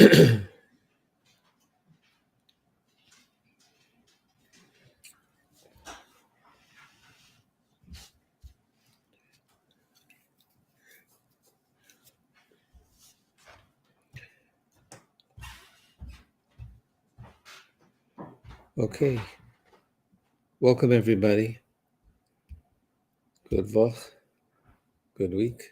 Okay. Welcome, everybody. Good Woche. Good week.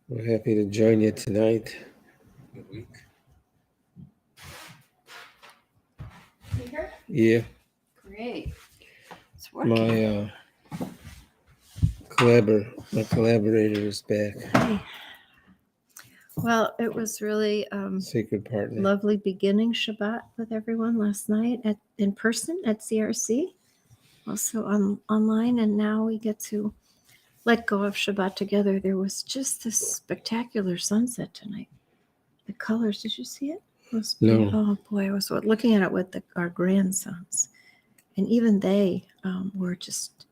We're happy to join you tonight. Good week. You here? Yeah. Great. It's working. My collaborator is back. Hi. Well, it was really Sacred partner. lovely beginning Shabbat with everyone last night in person at CRC, also online, and now we get to let go of Shabbat together. There was just this spectacular sunset tonight. The colors, did you see it? No. Oh boy, I was looking at it with our grandsons, and even they were just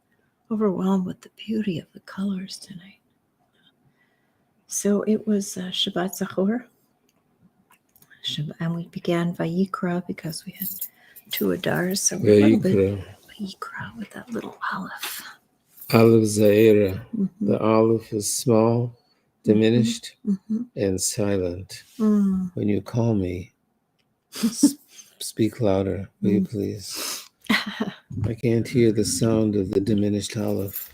overwhelmed with the beauty of the colors tonight. So it was Shabbat Zachor, and we began Vayikra because we had two Adars. So we're a little bit Vayikra with that little Aleph. Aleph Zaira. Mm-hmm. The Aleph is small, diminished, and silent. When you call me, speak louder, will you please? I can't hear the sound of the diminished Aleph.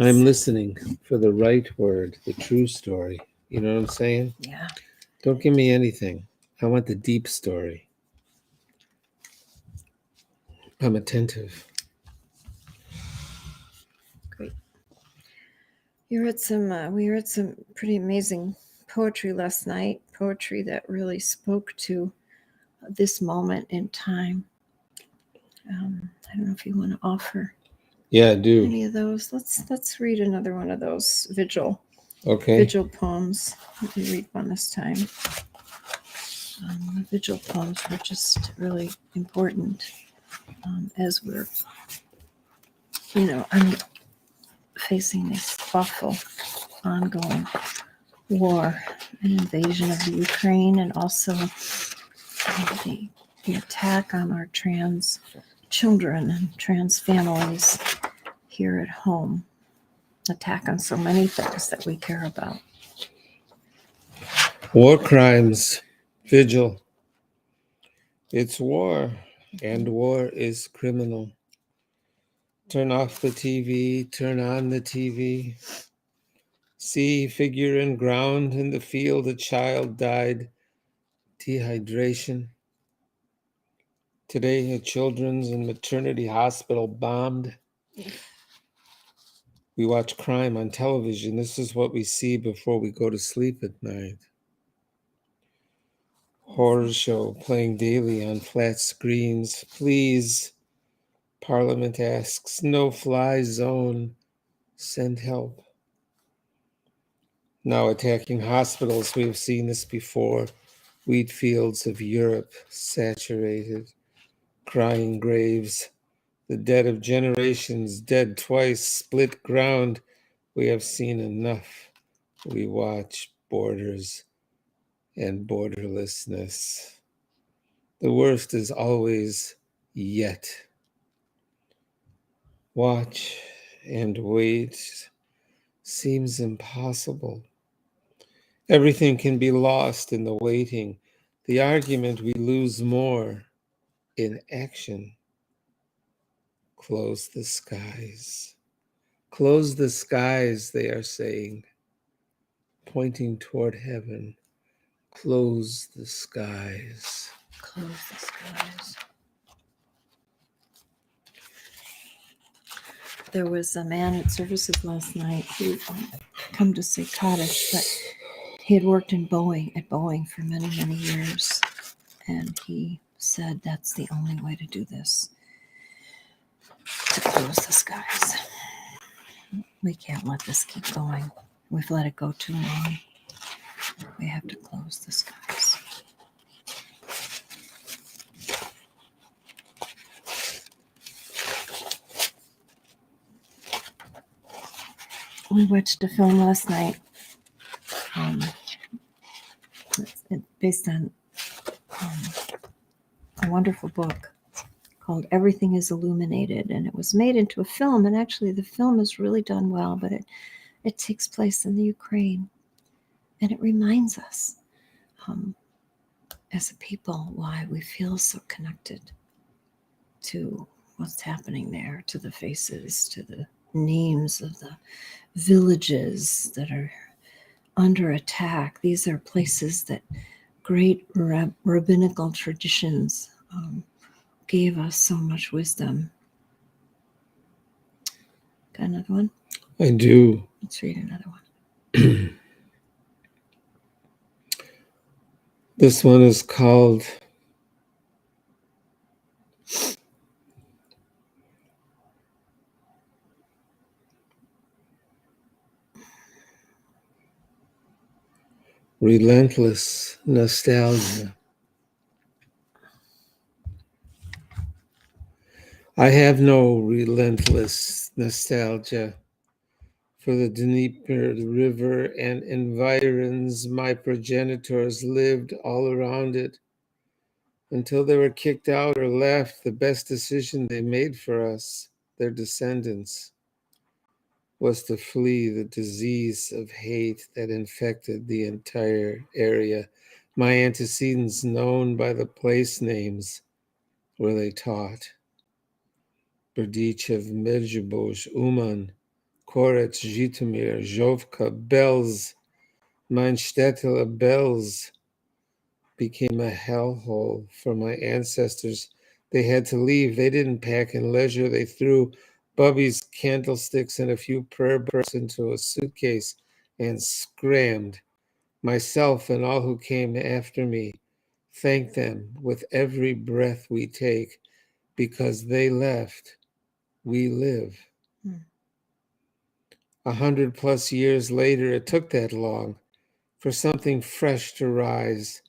I'm listening for the right word, the true story. You know what I'm saying? Yeah. Don't give me anything. I want the deep story. I'm attentive. Great. We read some pretty amazing poetry last night. Poetry that really spoke to this moment in time. I don't know if you want to offer. Yeah, I do. Any of those? Let's read another one of those vigil poems. Let me read one this time. The vigil poems were just really important as we're, facing this awful, ongoing war, an invasion of the Ukraine, and also the attack on our trans children and trans families here at home. Attack on so many things that we care about. War crimes, vigil. It's war, and war is criminal. Turn off the TV, turn on the TV. See figure in ground in the field, a child died. Dehydration. Today, a children's and maternity hospital bombed. We watch crime on television. This is what we see before we go to sleep at night. Horror show playing daily on flat screens. Please, Parliament asks, no-fly zone. Send help. Now attacking hospitals. We have seen this before. Wheat fields of Europe saturated. Crying graves. The dead of generations, dead twice, split ground. We have seen enough. We watch borders and borderlessness. The worst is always yet. Watch and wait seems impossible. Everything can be lost in the waiting. The argument we lose more in action. Close the skies. Close the skies, they are saying, pointing toward heaven. Close the skies. Close the skies. There was a man at services last night who come to say Kaddish, but he had worked at Boeing for many, many years. And he said that's the only way to do this, to close the skies. We can't let this keep going. We've let it go too long. We have to close the skies. we watched a film last night. It's based on a wonderful book called Everything is Illuminated, and it was made into a film, and actually the film is really done well, but it takes place in the Ukraine, and it reminds us as a people why we feel so connected to what's happening there, to the faces, to the names of the villages that are under attack. These are places that great rabbinical traditions gave us so much wisdom. Got another one? I do. Let's read another one. This one is called Relentless Nostalgia. I have no relentless nostalgia for the Dnieper River and environs. My progenitors lived all around it until they were kicked out or left. The best decision they made for us, their descendants, was to flee the disease of hate that infected the entire area. My antecedents, known by the place names where they taught: Berdichev, Medjugorje, Uman, Korets, Zhytomyr, Zhovka, Belz, Meinstädter, Belz, became a hellhole for my ancestors. They had to leave. They didn't pack in leisure. They threw Bubby's candlesticks and a few prayer books into a suitcase and scrammed. Myself and all who came after me thank them with every breath we take, because they left, we live. 100+ years later, it took that long for something fresh to rise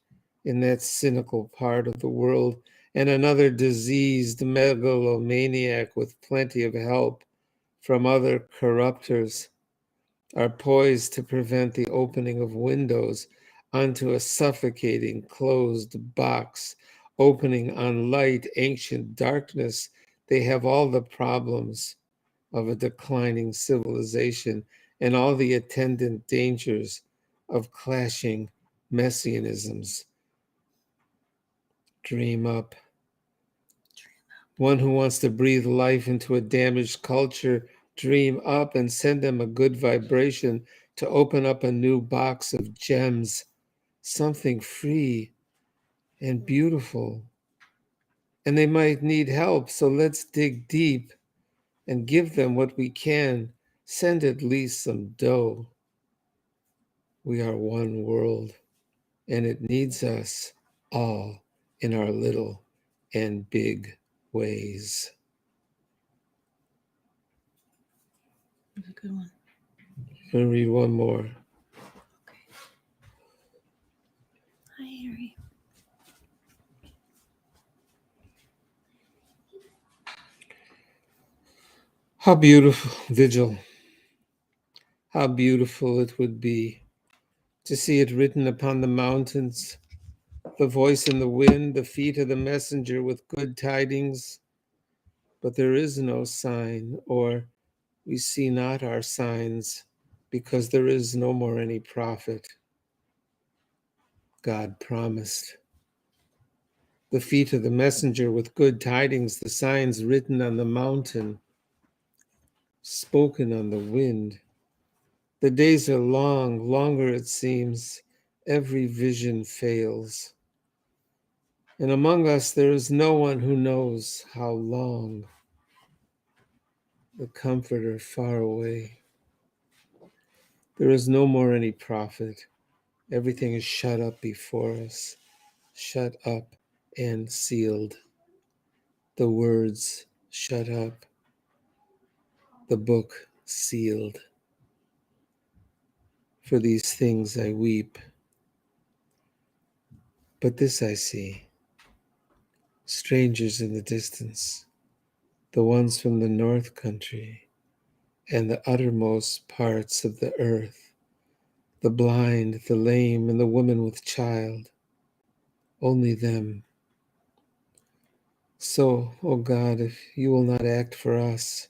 in that cynical part of the world, and another diseased megalomaniac with plenty of help from other corruptors are poised to prevent the opening of windows onto a suffocating closed box, opening on light, ancient darkness. They have all the problems of a declining civilization and all the attendant dangers of clashing messianisms. Dream up. One who wants to breathe life into a damaged culture, dream up and send them a good vibration to open up a new box of gems, something free and beautiful. And they might need help, so let's dig deep and give them what we can. Send at least some dough. We are one world, and it needs us all in our little and big ways. That's a good one. I'm going to read one more. Hi, Harry. How beautiful, Vigil. How beautiful it would be to see it written upon the mountains, the voice in the wind, the feet of the messenger with good tidings. But there is no sign, or we see not our signs, because there is no more any prophet. God promised. The feet of the messenger with good tidings, the signs written on the mountain, spoken on the wind. The days are long, longer it seems. Every vision fails. And among us there is no one who knows how long. The Comforter far away. There is no more any prophet. Everything is shut up before us, shut up and sealed. The words shut up, the book sealed. For these things I weep. But this I see, strangers in the distance, the ones from the north country, and the uttermost parts of the earth, the blind, the lame, and the woman with child, only them. So, O God, if you will not act for us,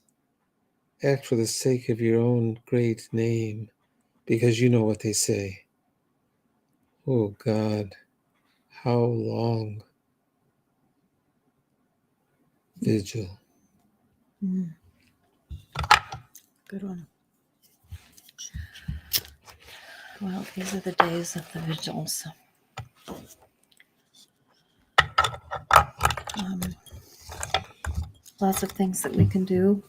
act for the sake of your own great name, because you know what they say. O God, how long? Vigil. Mm. Good one. Well, these are the days of the vigils. Lots of things that we can do.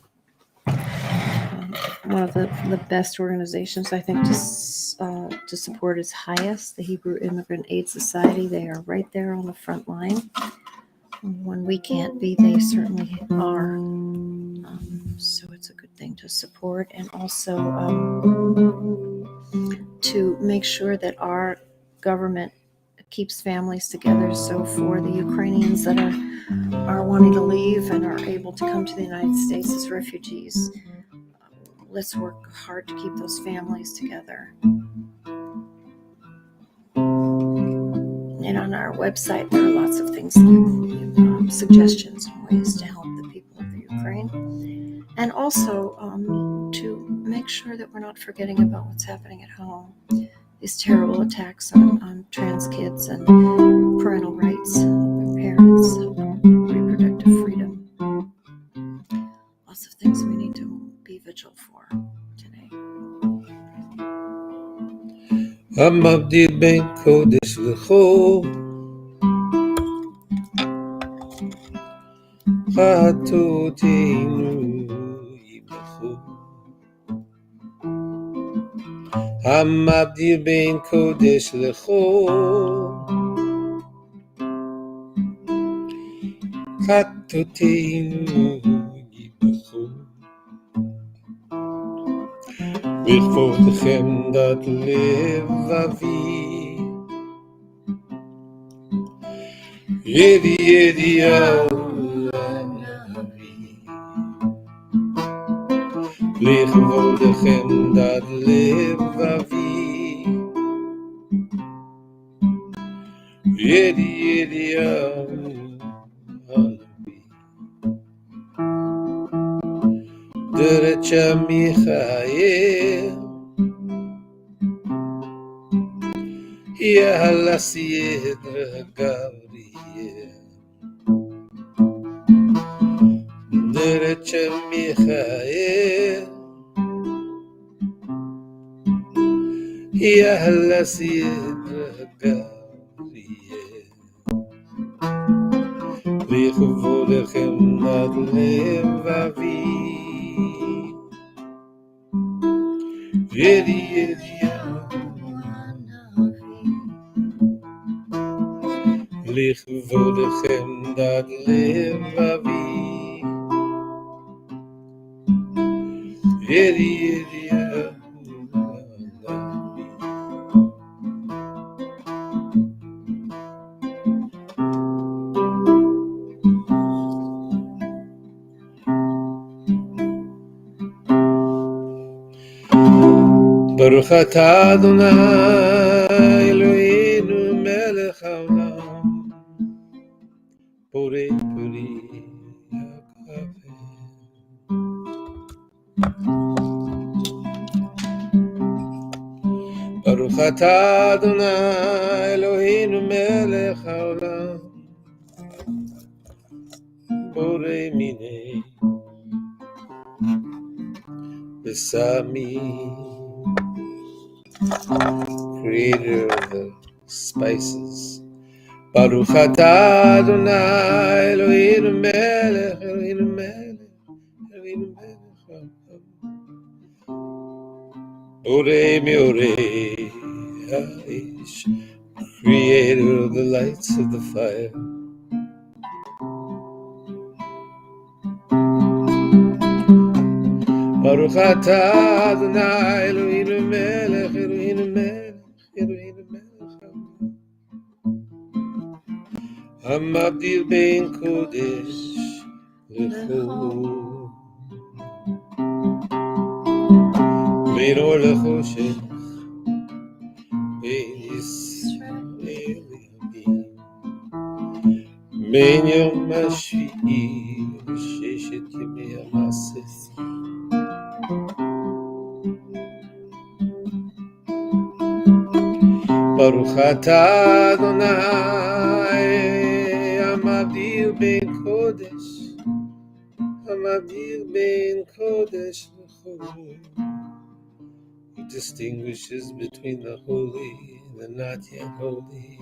One of the best organizations, I think, to support is HIAS, the Hebrew Immigrant Aid Society. They are right there on the front line. When we can't be, they certainly are. So it's a good thing to support, and also to make sure that our government keeps families together. So for the Ukrainians that are wanting to leave and are able to come to the United States as refugees, let's work hard to keep those families together. And on our website, there are lots of things, suggestions and ways to help the people of the Ukraine. And also to make sure that we're not forgetting about what's happening at home. These terrible attacks on trans kids and parental rights of parents, reproductive freedom. Lots of things we need to be vigilant for today. המבדיל בין קודש לחול, חטאותינו ימחו. המבדיל בין קודש לחול, חטאותינו ימחו. לכבודכם דת לבבי, ידי ידיעהו לנביא. לכבודכם דת לבבי, ידי ידיעהו לנביא. דרצ'ה מיכאל, יאללה סיידרה גבריאל. דרצ'ה מיכאל, יאללה סיידרה גבריאל. לכבודכם נת לבבי, ידי ידיעהו הנביא. לכבודכם נת לבבי, ידי ידיעהו הנביא. ברוך אתה אדוני אלוהינו מלך העולם, בורא פרי הכבד. ברוך אתה אדוני אלוהינו מלך העולם, בורא מיני ושמים, creator of the spices. Baruch atah Adonai Eloheinu melech, Eloheinu melech, Eloheinu melech. Borei meorei ha'esh, creator of the lights of the fire. Baruch atah Adonai Eloheinu melech, Eloheinu melech, Eloheinu melech. המבדיל בין קודש לחול. בין אור לחושך, בין ישראל לימים, בין יום השביעי וששת ימי המעשה. ברוך אתה אדוני המבדיל בין קודש, המבדיל בין קודש לחול. He distinguishes between the holy and the not yet holy.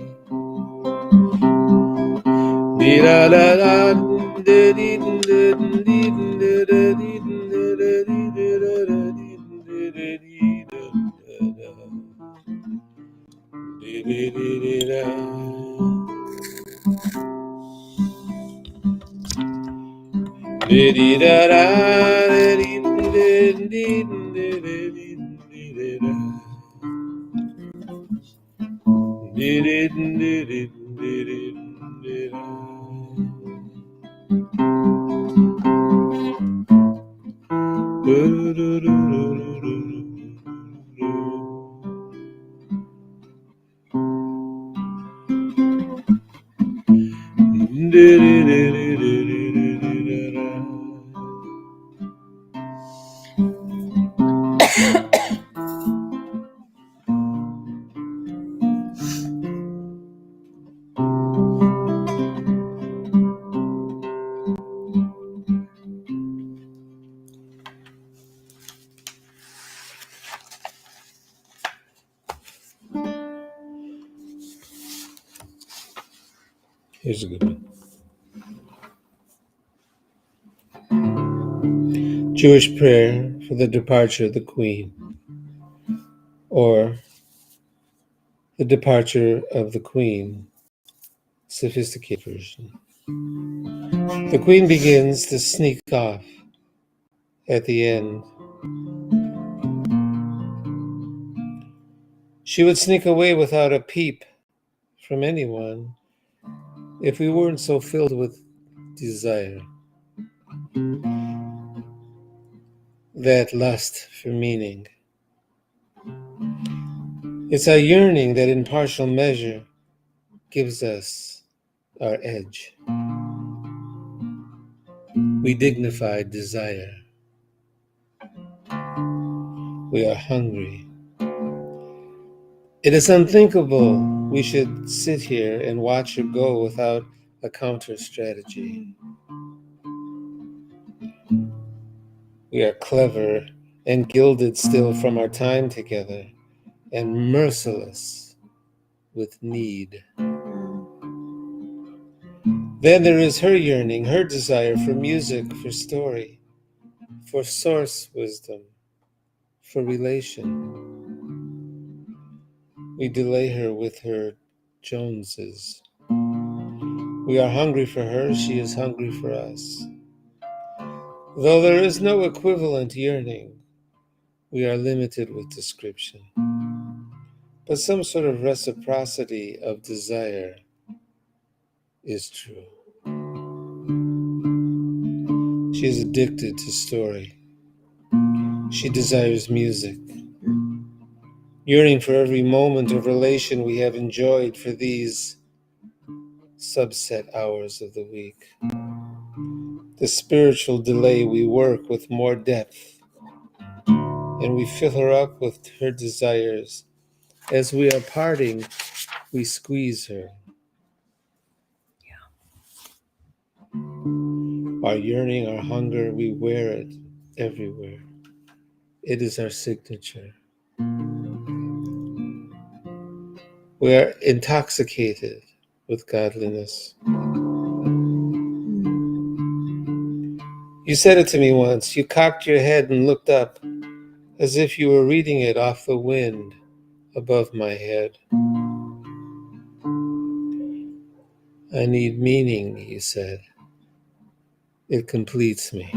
Here's a good one. Jewish prayer for the departure of the Queen, or the departure of the Queen, sophisticated version. The Queen begins to sneak off at the end. She would sneak away without a peep from anyone if we weren't so filled with desire, that lust for meaning. It's our yearning that in partial measure gives us our edge. We dignify desire. We are hungry. It is unthinkable we should sit here and watch her go without a counter strategy. We are clever and gilded still from our time together, and merciless with need. Then there is her yearning, her desire for music, for story, for source wisdom, for relation. We delay her with her Joneses. We are hungry for her, she is hungry for us. Though there is no equivalent yearning, we are limited with description. But some sort of reciprocity of desire is true. She is addicted to story. She desires music, yearning for every moment of relation we have enjoyed for these subset hours of the week. The spiritual delay, we work with more depth, and we fill her up with her desires. As we are parting, we squeeze her. Our yearning, our hunger, we wear it everywhere. It is our signature. We are intoxicated with godliness. You said it to me once. You cocked your head and looked up as if you were reading it off the wind above my head. I need meaning, you said. It completes me.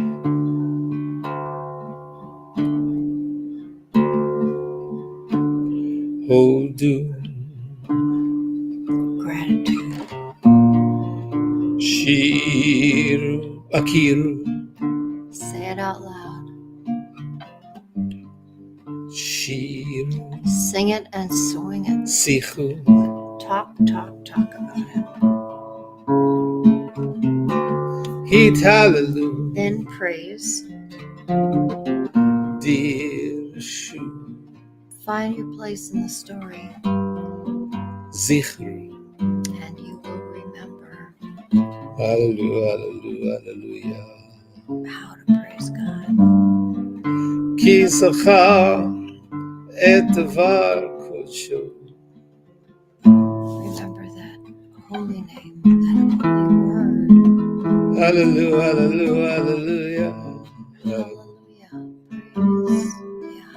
Hodu Gratitude. Shiru Akiru Say it out loud. Shiru. Sing it and swing it. Sichu. Talk about it. Hitalalu. Then praise. Dirshu. Find your place in the story. Zichru. And you will remember. Hallelujah, hallelujah, hallelujah. How to praise God. Ki zachar et devar kodsho. Remember that holy name, that holy word. Hallelujah, hallelujah, hallelujah. Hallelujah. Praise. Yeah.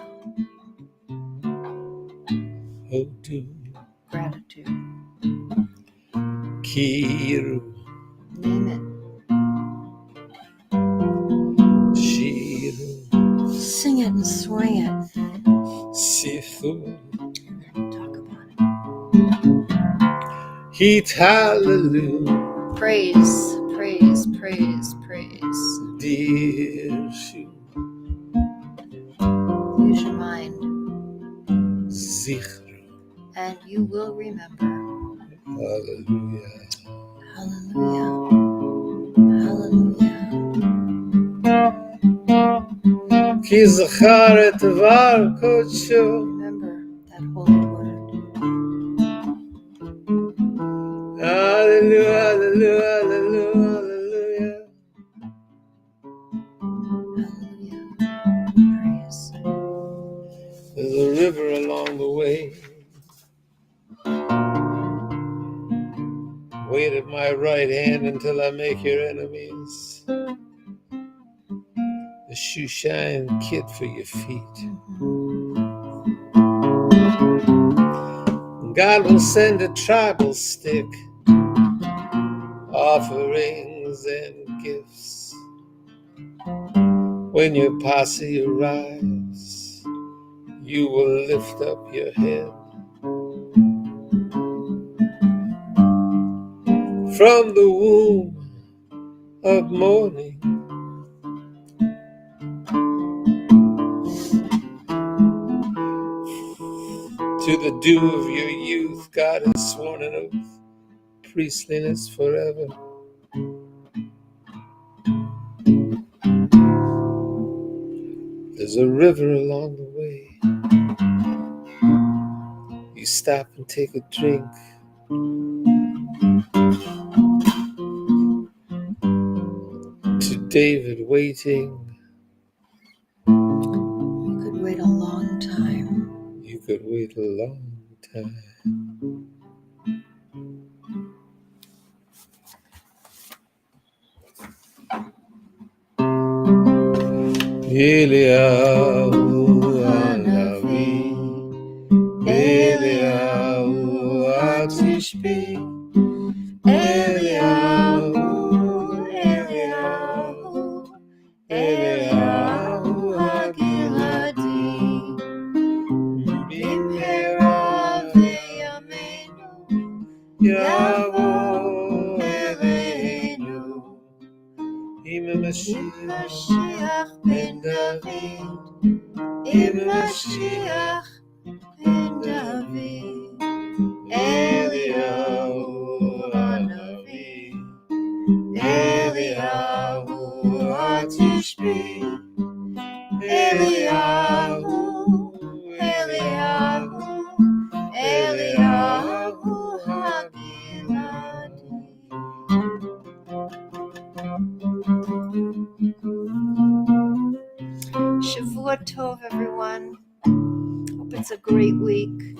Hodu. Gratitude. Kiru. Name it. Shiru. Sing it and swing it. Sichu. And then talk about it. Hitalalu. Praise, praise, praise, praise. Dirshu. Use your mind. Zichru. And you will remember. Hallelujah. Hallelujah. Hallelujah. Ki zachar et devar kodsho. Remember that holy word. Hallelujah, hallelujah, hallelujah, hallelujah. Hallelujah. Praise. There's a river along the way. Wait at my right hand until I make your enemies a shoe shine kit for your feet. God will send a tribal stick, offerings and gifts. When your posse arrives, you will lift up your head. From the womb of morning to the dew of your youth, God has sworn an oath, priestliness forever. There's a river along the way. You stop and take a drink. To David waiting. You could wait a long time. You could wait a long time. Eliyahu Hanavi, Eliyahu Atishbi, Eliyahu, Eliyahu, Eliyahu Hagiladi, Bimhera v'yameinu, Yavo Eleinu. Mashiach ben David, Mashiach ben David, Eliyahu Hanavi, Eliyahu Atishbi, Eliyahu, Eliyahu, Eliyahu Hagiladi. Shavua Tov, everyone. Hope it's a great week.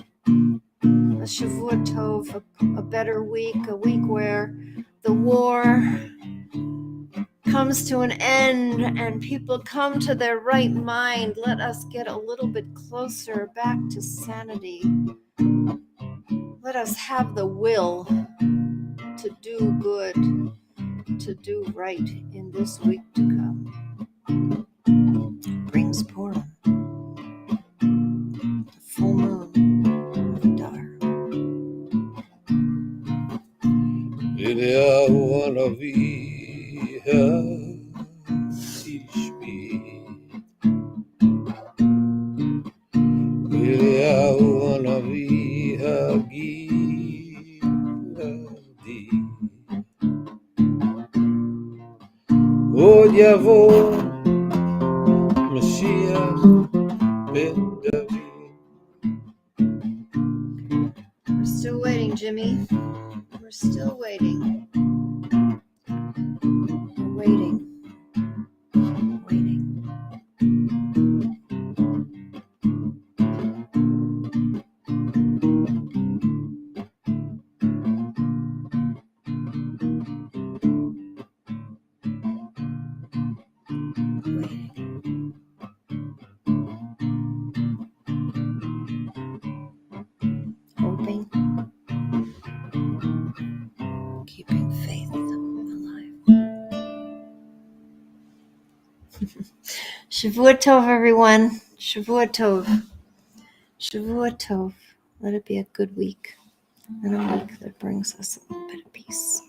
A Shavua Tov, a better week, a week where the war comes to an end and people come to their right mind. Let us get a little bit closer back to sanity. Let us have the will to do good, to do right in this week to come. Brings Purim, the full moon of Adar. Eliyahu Hanavi Tishbi, עוד יבוא משיח בן דוד. We're still waiting, Jimmy. We're still waiting. We're waiting. Waiting. Hoping, keeping faith alive. Shavua Tov, everyone. Shavua Tov. Shavua Tov. Let it be a good week and a week that brings us a little bit of peace.